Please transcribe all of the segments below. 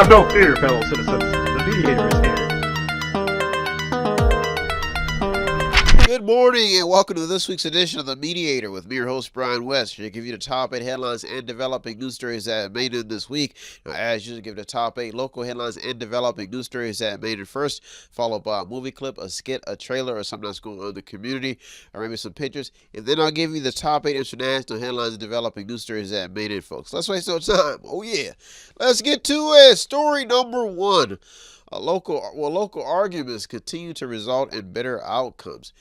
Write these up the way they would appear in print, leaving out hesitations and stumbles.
Have no fear, fellow citizens. The Mediator is here. Good morning and welcome to this week's edition of The Mediator with me, your host, Brian West. Here to give you the top 8 headlines and developing news stories that made it this week. Now, as usual, give the top 8 local headlines and developing news stories that made it first, followed by a movie clip, a skit, a trailer, or something that's going on in the community, or maybe some pictures. And then I'll give you the top 8 international headlines and developing news stories that made it, folks. Let's waste no time. Oh, yeah. Let's get to it. Story number 1. Local arguments continue to result in bitter outcomes.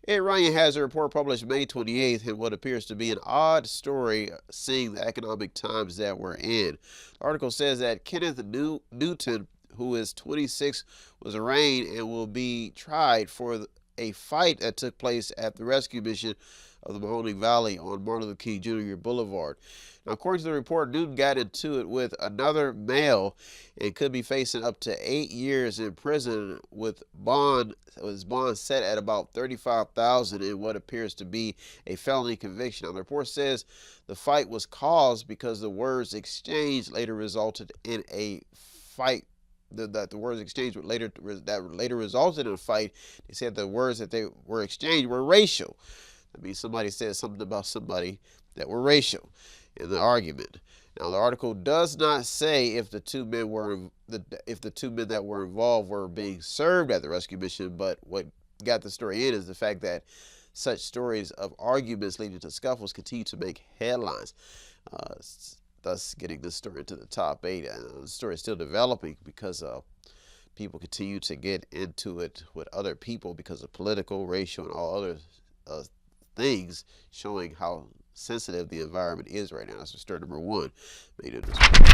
Ed Ryan has a report published May 28th in what appears to be an odd story, seeing the economic times that we're in. The article says that Kenneth Newton, who is 26, was arraigned and will be tried for a fight that took place at the rescue mission of the Mahoning Valley on Martin Luther King Jr. Boulevard. Now, according to the report, Newton got into it with another male and could be facing up to 8 years in prison with his bond set at about $35,000 in what appears to be a felony conviction. Now, the report says the fight was caused because the words exchanged later resulted in a fight. That the words exchanged later resulted in a fight. They said the words that they were exchanged were racial. That means somebody said something about somebody that were racial in the argument. Now, the article does not say if the two men that were involved were being served at the rescue mission, but what got the story in is the fact that such stories of arguments leading to scuffles continue to make headlines, thus getting this story into the top 8. And the story is still developing because people continue to get into it with other people because of political, racial, and all other things, showing how sensitive the environment is right now. That's story number 1.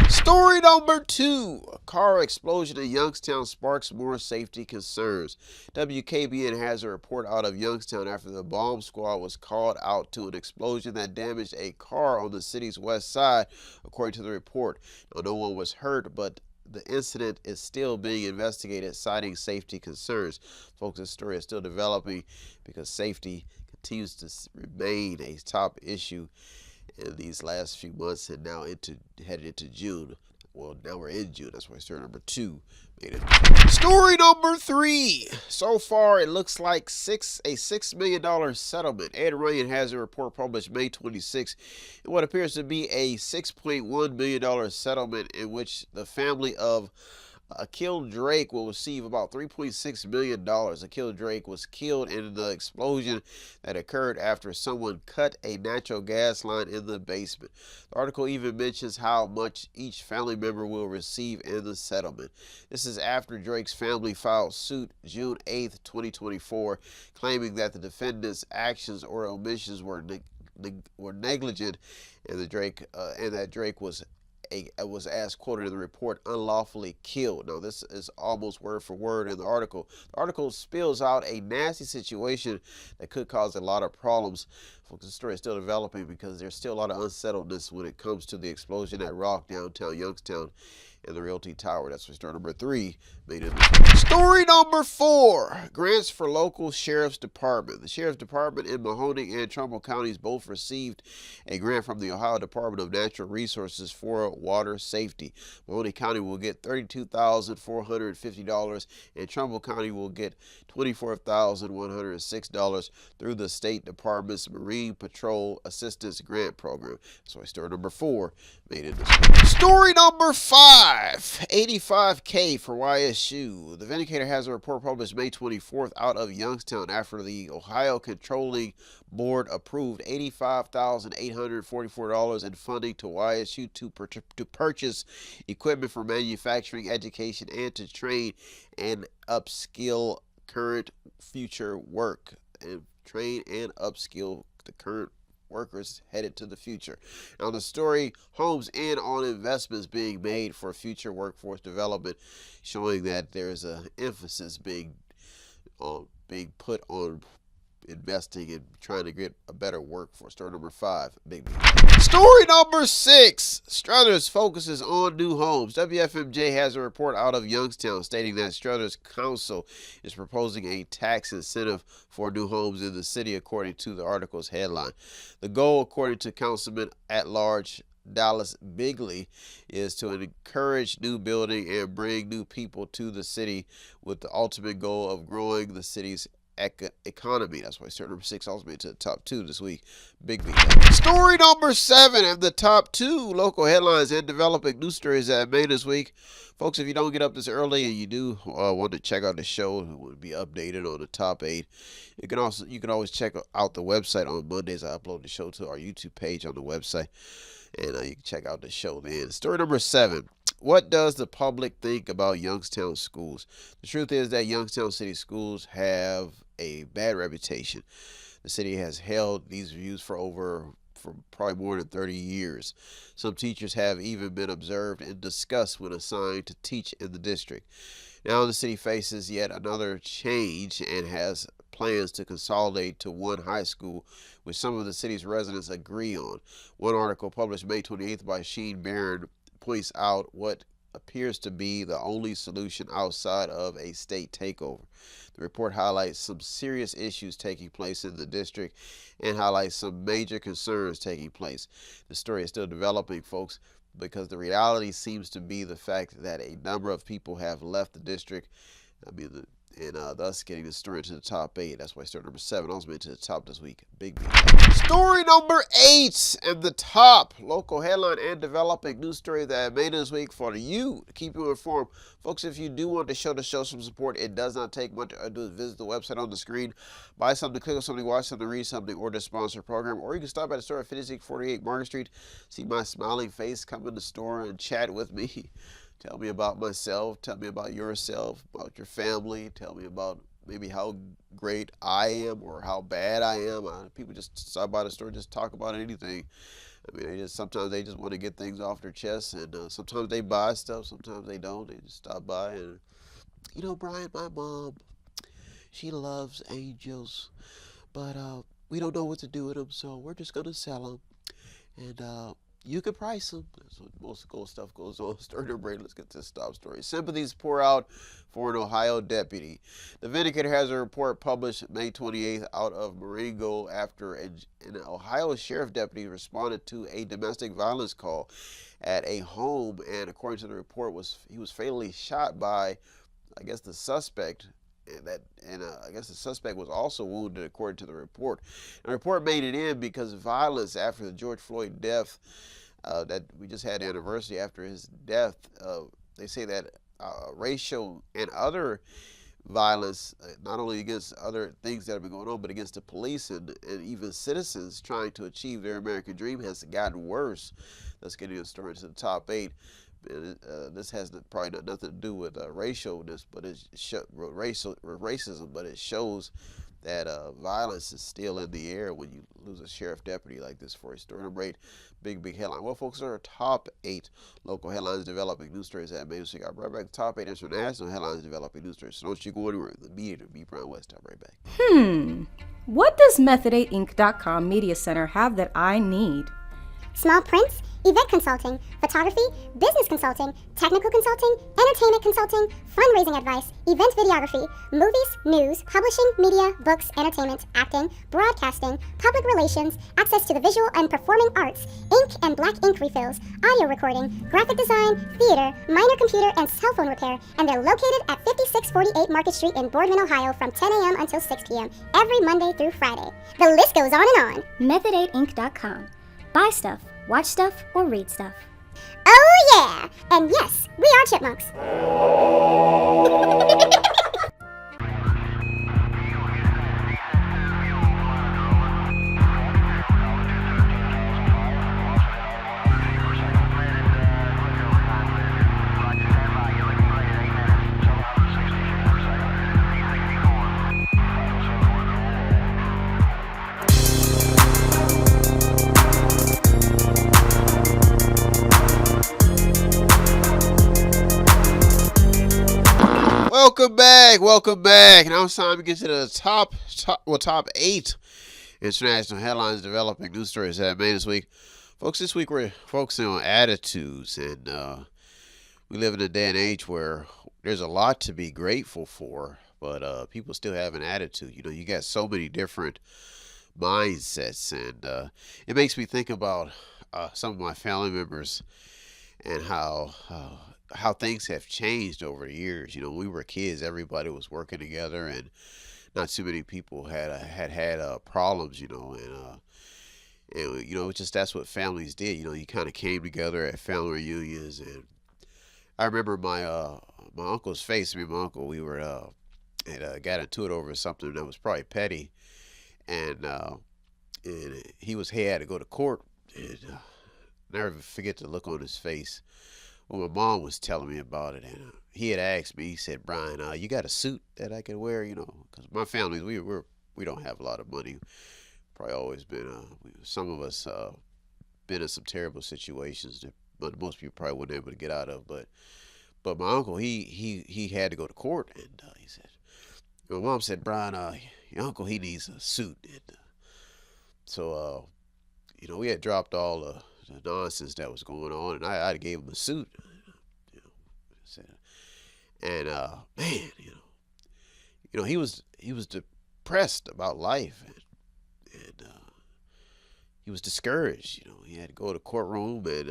Story number 2. A car explosion in Youngstown sparks more safety concerns. WKBN has a report out of Youngstown after the bomb squad was called out to an explosion that damaged a car on the city's west side, according to the report. Now, no one was hurt, but the incident is still being investigated, citing safety concerns. Folks, this story is still developing because safety continues to remain a top issue in these last few months, and now headed into June. Well, now we're in June. That's why story number 2 made it. Story number 3. So far, it looks like a $6 million settlement. Ed Ryan has a report published May 26 in what appears to be a $6.1 million settlement in which the family of Akil Drake will receive about $3.6 million. Akil Drake was killed in the explosion that occurred after someone cut a natural gas line in the basement. The article even mentions how much each family member will receive in the settlement. This is after Drake's family filed suit June 8th, 2024, claiming that the defendant's actions or omissions were negligent, and that Drake was as quoted in the report, unlawfully killed. Now, this is almost word for word in the article. The article spills out a nasty situation that could cause a lot of problems. Folks, the story is still developing because there's still a lot of unsettledness when it comes to the explosion that rocked downtown Youngstown and the Realty Tower. That's what story number 3 made it. Story number 4. Grants for local sheriff's department. The sheriff's department in Mahoning and Trumbull counties both received a grant from the Ohio Department of Natural Resources for water safety. Mahoning County will get $32,450 and Trumbull County will get $24,106 through the State Department's Marine Patrol Assistance Grant Program. So story number 4 made it. Story number 5. $85K for YSU. The Vindicator has a report published May 24th out of Youngstown after the Ohio Controlling Board approved $85,844 in funding to YSU to purchase equipment for manufacturing, education, and to train and upskill current future work. And train and upskill the current workers headed to the future. Now, the story homes in on investments being made for future workforce development, showing that there's an emphasis being put on investing and trying to get a better workforce. Story number 5, big. Story number 6, Struthers focuses on new homes. WFMJ has a report out of Youngstown stating that Struthers Council is proposing a tax incentive for new homes in the city, according to the article's headline. The goal, according to Councilman at Large Dallas Bigley is to encourage new building and bring new people to the city with the ultimate goal of growing the city's economy. That's why started number 6 also made to the top 2 this week. Bigley. Story number 7 of the top 2 local headlines and developing news stories that made this week. Folks, if you don't get up this early and you do want to check out the show, it will be updated on the top 8. You can always check out the website on Mondays. I upload the show to our YouTube page on the website, and you can check out the show then. Story number 7. What does the public think about Youngstown schools? The truth is that Youngstown City schools have a bad reputation. The city has held these views for probably more than 30 years. Some teachers have even been observed and discussed when assigned to teach in the district. Now the city faces yet another change and has plans to consolidate to one high school, which some of the city's residents agree on. One article published May 28th by Sheen Barron points out what appears to be the only solution outside of a state takeover. The report highlights some serious issues taking place in the district and highlights some major concerns taking place. The story is still developing, folks, because the reality seems to be the fact that a number of people have left the district. And thus getting the story into the top 8. That's why story number 7 also made to the top this week. Big. Story number 8 and the top local headline and developing news story that I made this week for you to keep you informed. Folks, if you do want to show some support, it does not take much to do. Visit the website on the screen, buy something, click on something, watch something, read something, or to sponsor a program. Or you can stop by the store at 5648 Market Street, see my smiling face, come in the store and chat with me. Tell me about myself. Tell me about yourself, about your family. Tell me about maybe how great I am or how bad I am. People just stop by the store, just talk about anything. I mean, sometimes they just want to get things off their chest, and sometimes they buy stuff, sometimes they don't. They just stop by and, Brian, my mom, she loves angels, but we don't know what to do with them, so we're just going to sell them. And you can price them. That's what most cool stuff goes on. Story number 8. Let's get to the top story. Sympathies pour out for an Ohio deputy. The Vindicator has a report published May 28th out of Mahoning after an Ohio sheriff deputy responded to a domestic violence call at a home, and according to the report, he was fatally shot by, I guess, the suspect. I guess the suspect was also wounded, according to the report. The report made it in because violence after the George Floyd death, that we just had anniversary after his death. They say that racial and other violence, not only against other things that have been going on, but against the police and even citizens trying to achieve their American dream, has gotten worse. That's getting a story to the top 8. This has probably nothing to do with racialness, but it's racism. But it shows that violence is still in the air when you lose a sheriff deputy like this. For a story number 8, big headline. Well, folks, are our top 8 local headlines developing news stories that made us think. I'll be right back. Top 8 international headlines developing news stories. So don't you go anywhere. The Mediator, B. Brian West. I'll be right back. What does Method8Inc.com Media Center have that I need? Small prints, event consulting, photography, business consulting, technical consulting, entertainment consulting, fundraising advice, event videography, movies, news, publishing, media, books, entertainment, acting, broadcasting, public relations, access to the visual and performing arts, ink and black ink refills, audio recording, graphic design, theater, minor computer and cell phone repair, and they're located at 5648 Market Street in Boardman, Ohio from 10 a.m. until 6 p.m. every Monday through Friday. The list goes on and on. Method8Inc.com. Buy stuff, watch stuff, or read stuff. Oh yeah! And yes, we are chipmunks. Welcome back. Now it's time to get to the top 8 international headlines developing news stories that made this week. Folks, this week we're focusing on attitudes, and we live in a day and age where there's a lot to be grateful for, but people still have an attitude. You got so many different mindsets, and it makes me think about some of my family members and how things have changed over the years. You know, when we were kids, everybody was working together, and not too many people had problems. You know, and you know, just that's what families did. You know, you kind of came together at family reunions, and I remember my uncle's face. Me and my uncle, we were got into it over something that was probably petty, and he had to go to court, and never forget the look on his face when my mom was telling me about it. And he had asked me, he said, "Brian, you got a suit that I can wear?" You know, because my family, we don't have a lot of money. Probably always been some of us been in some terrible situations that most people probably weren't able to get out of. But my uncle, he had to go to court, and he said, my mom said, "Brian, your uncle, he needs a suit." And so you know, we had dropped all the nonsense that was going on, and I gave him a suit. You know, and man, you know, he was depressed about life, and he was discouraged. You know, he had to go to the courtroom, and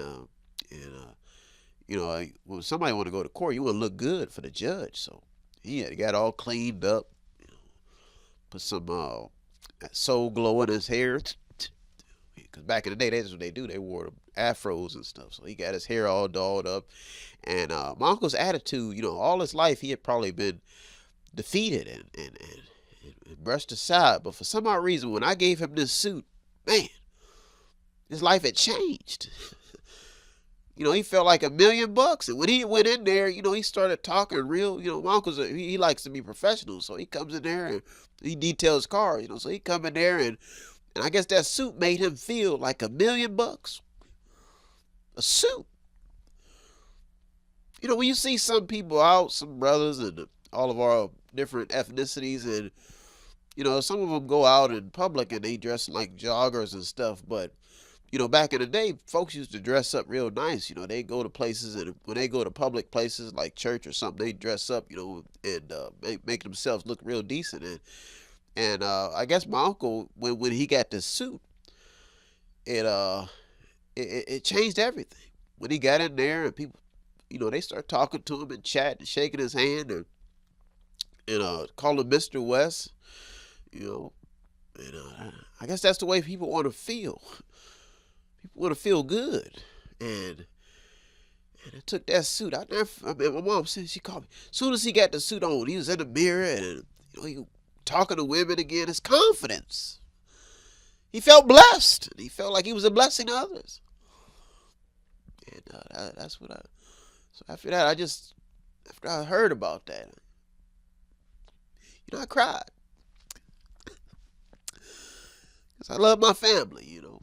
you know, when somebody want to go to court, you want to look good for the judge. So he had got all cleaned up, you know, put some soul glow in his hair. Because back in the day, that's what they do. They wore afros and stuff. So he got his hair all dolled up. And my uncle's attitude, you know, all his life, he had probably been defeated and brushed aside. But for some odd reason, when I gave him this suit, man, his life had changed. You know, he felt like $1 million. And when he went in there, you know, he started talking real, you know, my uncle's, he likes to be professional. So he comes in there and he details cars, you know. So he come in there, and I guess that suit made him feel like $1 million. A suit. You know, when you see some people out, some brothers and all of our different ethnicities, and, you know, some of them go out in public and they dress like joggers and stuff, but, you know, back in the day, folks used to dress up real nice. You know, they go to places, and when they go to public places like church or something, they dress up, you know, and make themselves look real decent. And I guess my uncle, when he got this suit, it changed everything. When he got in there, and people, you know, they start talking to him and chatting, shaking his hand, and calling him Mr. West, you know. And I guess that's the way people want to feel. People want to feel good, and I took that suit. I mean, my mom said, she called me. As soon as he got the suit on, he was in the mirror, and, you know, he talking to women again. His confidence. He felt blessed. And he felt like he was a blessing to others. And that's what so after that, after I heard about that, you know, I cried. Because I love my family, you know.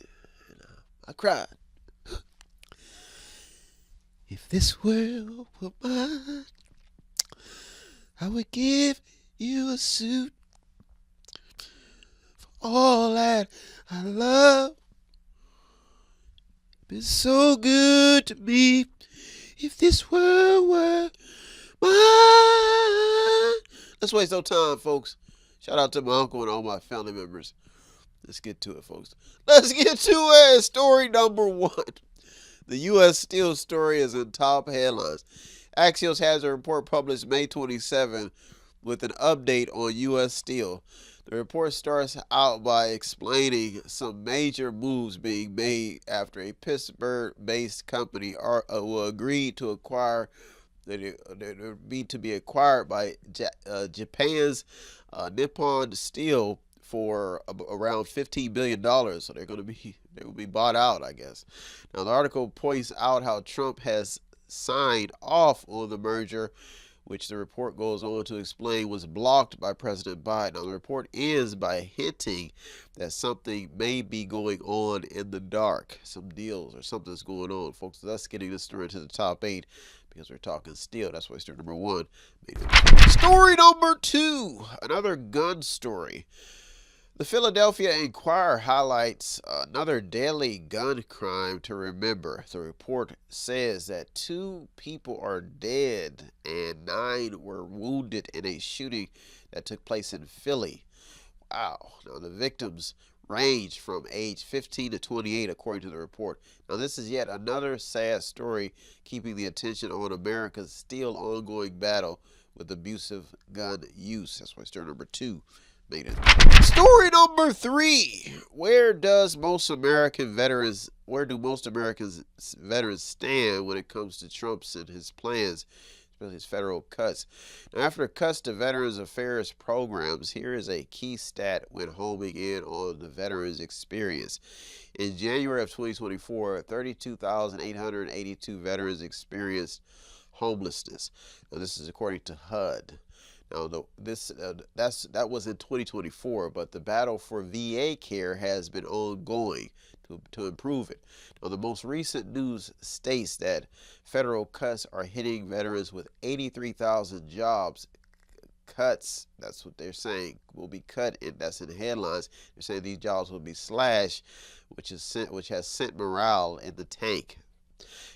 And I cried. If this world were mine, I would give you a suit for all that I love. Been so good to me. If this world were mine. Let's waste no time, folks. Shout out to my uncle and all my family members. Let's get to it, folks. Let's get to it. Story number 1. The U.S. Steel story is in top headlines. Axios has a report published May 27 with an update on U.S. Steel. The report starts out by explaining some major moves being made after a Pittsburgh-based company will agree to acquire to be acquired by Japan's Nippon Steel for around $15 billion. So they will be bought out, I guess. Now the article points out how Trump has signed off on the merger, which the report goes on to explain was blocked by President Biden. Now, the report ends by hinting that something may be going on in the dark. Some deals or something's going on. Folks, that's getting this story to the top 8 because we're talking steel. That's why story number 1. Story number 2, another gun story. The Philadelphia Inquirer highlights another deadly gun crime to remember. The report says that 2 people are dead and 9 were wounded in a shooting that took place in Philly. Wow. Now, the victims ranged from age 15 to 28, according to the report. Now, this is yet another sad story keeping the attention on America's still ongoing battle with abusive gun use. That's why story number 2 made it. Story number 3. Where do most American veterans stand when it comes to Trump's and his plans, especially his federal cuts? Now, after cuts to Veterans Affairs programs, here is a key stat when homing in on the veterans experience. In January of 2024, 32,882 veterans experienced homelessness. Now, this is according to HUD. Now, that was in 2024, but the battle for VA care has been ongoing to improve it. Now, the most recent news states that federal cuts are hitting veterans with 83,000 jobs cuts. That's what they're saying will be cut, and that's in the headlines. They're saying these jobs will be slashed, which has sent morale in the tank.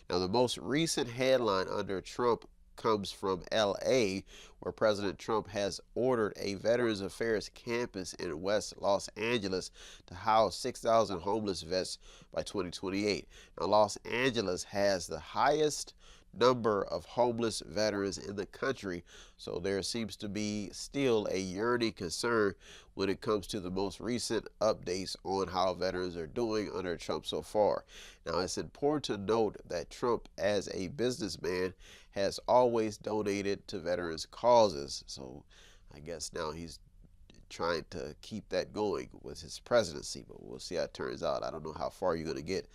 Now, the most recent headline under Trump comes from LA, where President Trump has ordered a Veterans Affairs campus in West Los Angeles to house 6,000 homeless vets by 2028. Now, Los Angeles has the highest number of homeless veterans in the country, so there seems to be still a yearning concern when it comes to the most recent updates on how veterans are doing under Trump so far. Now, it's important to note that Trump, as a businessman, has always donated to veterans causes, so I guess now he's trying to keep that going with his presidency, but we'll see how it turns out. I don't know how far you're going to get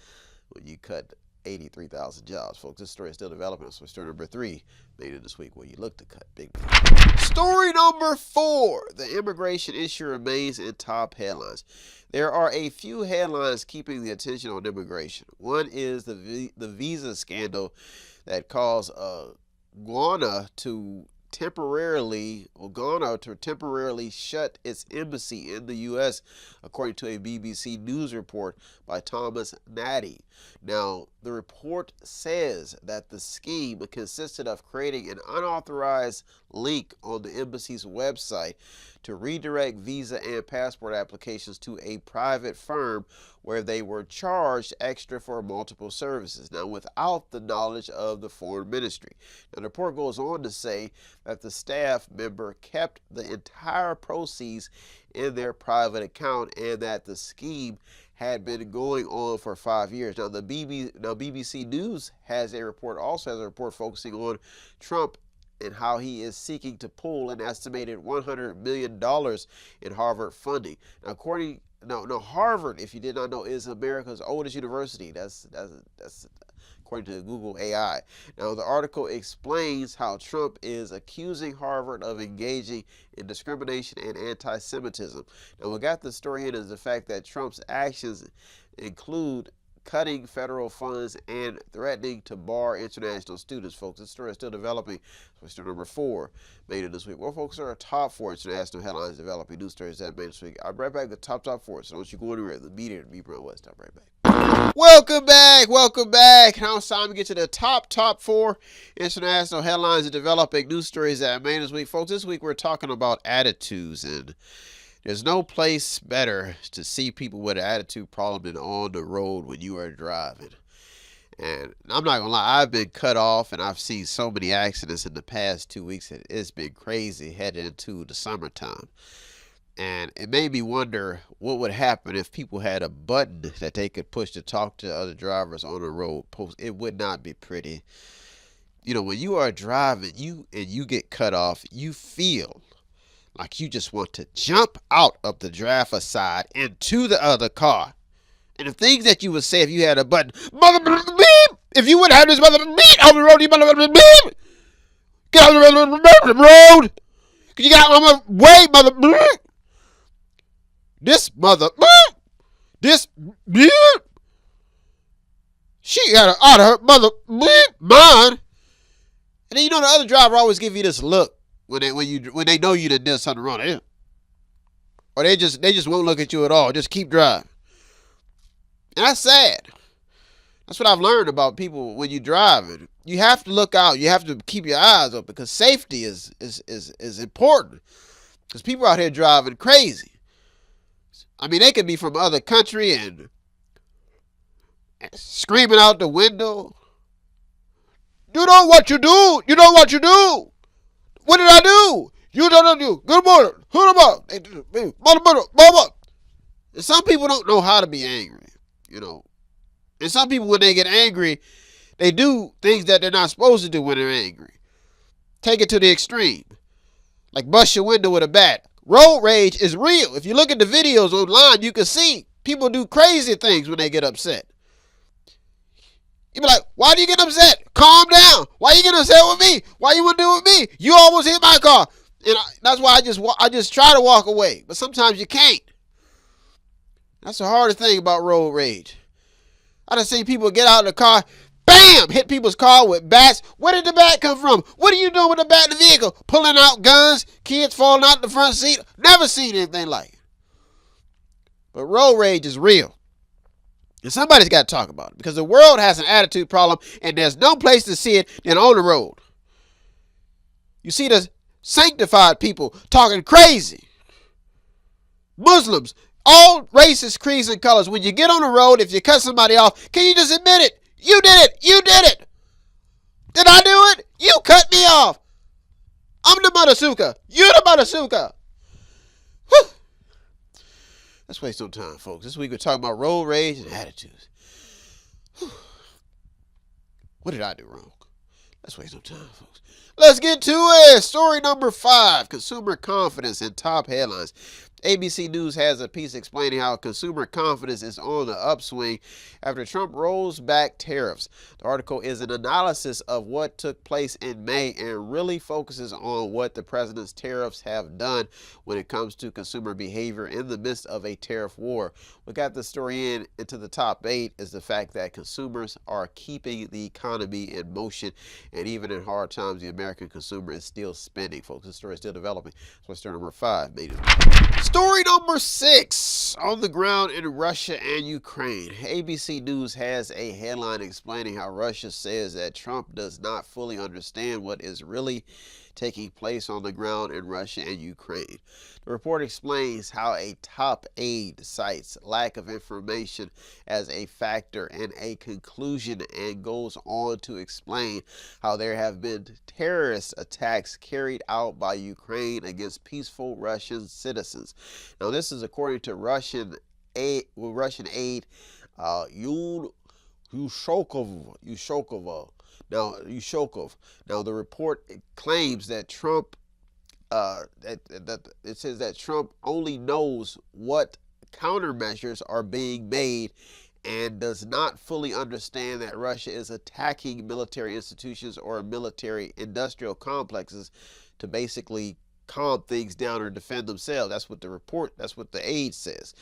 when you cut 83,000 jobs, folks. This story is still developing, so story number 3 made it this week where you look to cut big. Story number 4. The immigration issue remains in top headlines. There are a few headlines keeping the attention on immigration. One is the visa scandal that caused Ghana to temporarily shut its embassy in the U.S., according to a BBC News report by Thomas Natty. Now, the report says that the scheme consisted of creating an unauthorized link on the embassy's website to redirect visa and passport applications to a private firm where they were charged extra for multiple services, now without the knowledge of the foreign ministry. Now, the report goes on to say that the staff member kept the entire proceeds in their private account and that the scheme had been going on for 5 years. Now, BBC News also has a report focusing on Trump and how he is seeking to pull an estimated $100 million in Harvard funding. Now, Harvard, if you did not know, is America's oldest university. That's according to Google AI. Now, the article explains how Trump is accusing Harvard of engaging in discrimination and anti-Semitism. Now, what got the story in is the fact that Trump's actions include cutting federal funds and threatening to bar international students, folks. This story is still developing. So story number 4 made it this week. Well, folks, are our top 4 international headlines developing news stories that made this week. I'll be right back with the top 4. So don't you go anywhere. The Mediator, me, Brian West. I'll be right back. Welcome back. Now it's time to get to the top 4 international headlines and developing news stories that made this week, folks. This week we're talking about attitudes, and there's no place better to see people with an attitude problem than on the road when you are driving. And I'm not gonna lie, I've been cut off and I've seen so many accidents in the past 2 weeks that it's been crazy heading into the summertime. And it made me wonder what would happen if people had a button that they could push to talk to other drivers on the road. It would not be pretty. You know, when you are driving, you get cut off, you feel like you just want to jump out of the driver's side into the other car. And the things that you would say if you had a button, mother beep, if you would have this mother beep on the road, you mother beep, get on the road, cause you got on my way, mother beep. This mother beep, this beep, she got out of her mother beep mind. And then you know the other driver always give you this look when they know you done did something wrong, or they just won't look at you at all. Just keep driving, and that's sad. That's what I've learned about people when you're driving. You have to look out. You have to keep your eyes open because safety is important. Because people out here driving crazy. I mean, they could be from other country and screaming out the window. You know what you do? You know what you do? What did I do? You don't do. Good morning. Who the mother? And some people don't know how to be angry, you know. And some people, when they get angry, they do things that they're not supposed to do when they're angry. Take it to the extreme. Like bust your window with a bat. Road rage is real. If you look at the videos online, you can see people do crazy things when they get upset. You be like, why do you get upset? Calm down. Why you get upset with me? Why you want to do it with me? You almost hit my car. And that's why I just try to walk away. But sometimes you can't. That's the hardest thing about road rage. I done seen people get out of the car, bam, hit people's car with bats. Where did the bat come from? What are you doing with the bat in the vehicle? Pulling out guns, kids falling out the front seat. Never seen anything like it. But road rage is real. And somebody's got to talk about it because the world has an attitude problem and there's no place to see it than on the road. You see the sanctified people talking crazy. Muslims, all races, creeds, and colors. When you get on the road, if you cut somebody off, can you just admit it? You did it. You did it. Did I do it? You cut me off. I'm the Madasuka. You're the Madasuka. Whew. Let's waste no time, folks. This week we're talking about road rage and attitudes. Whew. What did I do wrong? Let's waste no time, folks. Let's get to it. Story number 5, consumer confidence in top headlines. ABC News has a piece explaining how consumer confidence is on the upswing after Trump rolls back tariffs. The article is an analysis of what took place in May and really focuses on what the president's tariffs have done when it comes to consumer behavior in the midst of a tariff war. What got the story into the top 8 is the fact that consumers are keeping the economy in motion, and even in hard times, the American consumer is still spending, folks. The story is still developing. That's why story number 5 made it. Story number 6, on the ground in Russia and Ukraine. ABC News has a headline explaining how Russia says that Trump does not fully understand what is really taking place on the ground in Russia and Ukraine. The report explains how a top aide cites lack of information as a factor in a conclusion and goes on to explain how there have been terrorist attacks carried out by Ukraine against peaceful Russian citizens. Now, this is according to Russian aide Yushokov. Now, the report claims that Trump, it says that Trump only knows what countermeasures are being made and does not fully understand that Russia is attacking military institutions or military industrial complexes to basically calm things down or defend themselves. That's what the aide says.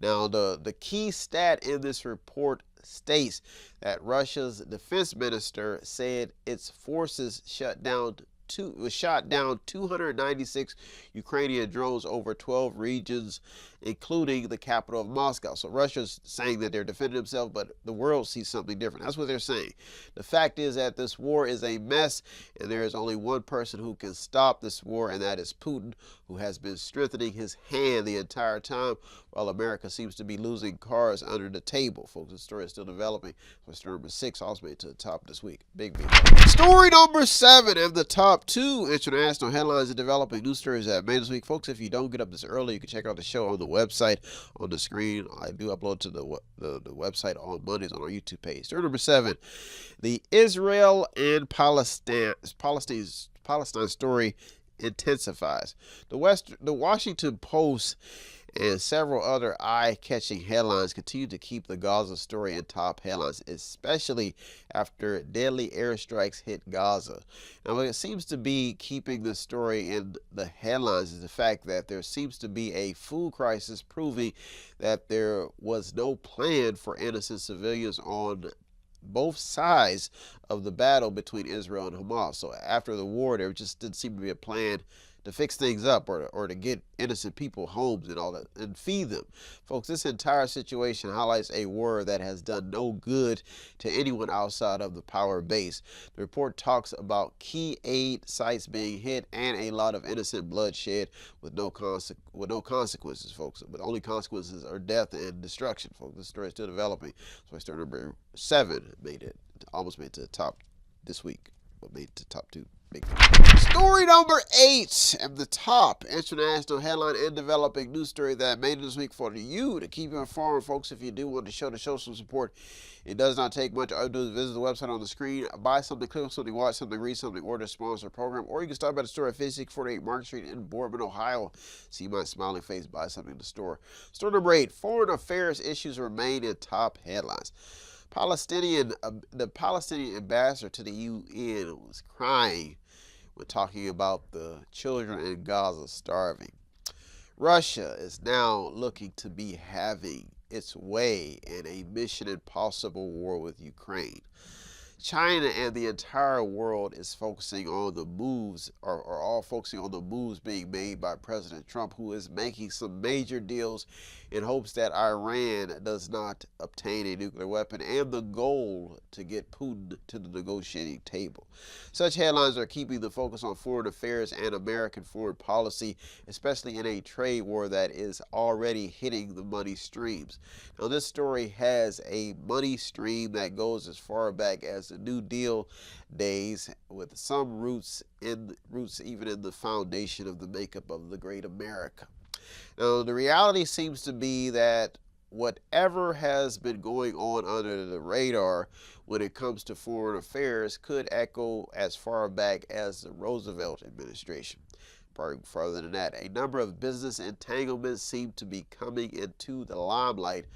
Now, the key stat in this report states that Russia's defense minister said its forces shot down 296 Ukrainian drones over 12 regions, including the capital of Moscow. So Russia's saying that they're defending themselves, but the world sees something different. That's what they're saying. The fact is that this war is a mess, and there is only one person who can stop this war, and that is Putin, who has been strengthening his hand the entire time, while America seems to be losing cards under the table. Folks, the story is still developing. Story number 6 also made it to the top this week. Big. Story number 7 of the top 2 international headlines and developing news stories that made this week. Folks, if you don't get up this early, you can check out the show on the website on the screen. I do upload to the website on Mondays on our YouTube page. Story number 7, the Israel and Palestine story intensifies. The Washington Post and several other eye-catching headlines continue to keep the Gaza story in top headlines, especially after deadly airstrikes hit Gaza. Now, what it seems to be keeping the story in the headlines is the fact that there seems to be a food crisis, proving that there was no plan for innocent civilians on both sides of the battle between Israel and Hamas. So after the war, there just didn't seem to be a plan to fix things up or to get innocent people homes and all that and feed them. Folks, this entire situation highlights a war that has done no good to anyone outside of the power base. The report talks about key aid sites being hit and a lot of innocent bloodshed with no consequences, folks. But the only consequences are death and destruction, folks. This story is still developing. So story number 7 almost made it to the top this week, but made it to top 2. Story number 8 at the top international headline and developing news story that made it this week for you to keep you informed, folks. If you do want to show some support, it does not take much. All you do is visit the website on the screen, buy something, click on something, watch something, read something, order a sponsor program, or you can stop by the store at 5648 Market Street in Boardman, Ohio. See my smiling face, buy something in the store. Story number 8, foreign affairs issues remain in top headlines. The Palestinian ambassador to the UN was crying when talking about the children in Gaza starving. Russia is now looking to be having its way in a Mission Impossible war with Ukraine. China and the entire world is focusing on the moves, are all focusing on the moves being made by President Trump, who is making some major deals in hopes that Iran does not obtain a nuclear weapon, and the goal to get Putin to the negotiating table. Such headlines are keeping the focus on foreign affairs and American foreign policy, especially in a trade war that is already hitting the money streams. Now, this story has a money stream that goes as far back as the New Deal days, with some roots even in the foundation of the makeup of the great America. Now, the reality seems to be that whatever has been going on under the radar when it comes to foreign affairs could echo as far back as the Roosevelt administration. Probably further than that, a number of business entanglements seem to be coming into the limelight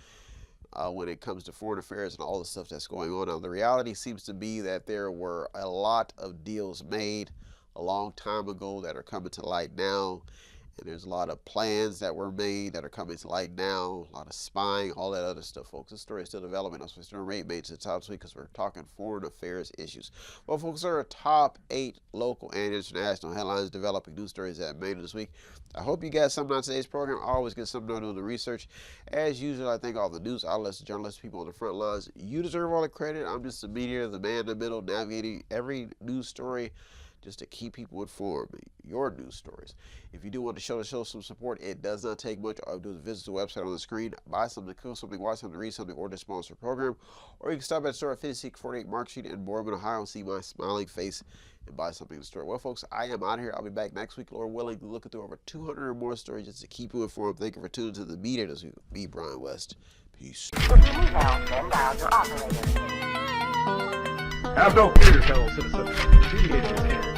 when it comes to foreign affairs and all the stuff that's going on. Now, the reality seems to be that there were a lot of deals made a long time ago that are coming to light now. And there's a lot of plans that were made that are coming to light now, a lot of spying, all that other stuff, folks. This story is still developing. That's why it's doing made to the top this week, because we're talking foreign affairs issues. Well, folks, there are top 8 local and international headlines developing news stories that made it this week. I hope you got something on today's program. I always get something on doing the research. As usual, I thank all the news outlets, journalists, people on the front lines. You deserve all the credit. I'm just the mediator, the man in the middle, navigating every news story just to keep people informed, your news stories. If you do want to show some support, it does not take much. All you do is visit the website on the screen, buy something, cook something, watch something, read something, order a sponsor program, or you can stop at the store at 5648 Market Street in Boardman, Ohio, and see my smiling face and buy something in the store. Well, folks, I am out of here. I'll be back next week, Lord willing, looking through over 200 or more stories just to keep you informed. Thank you for tuning to the Mediator this week with me, Brian West. Peace. Have no fear, fellow citizens. The Mediator is here.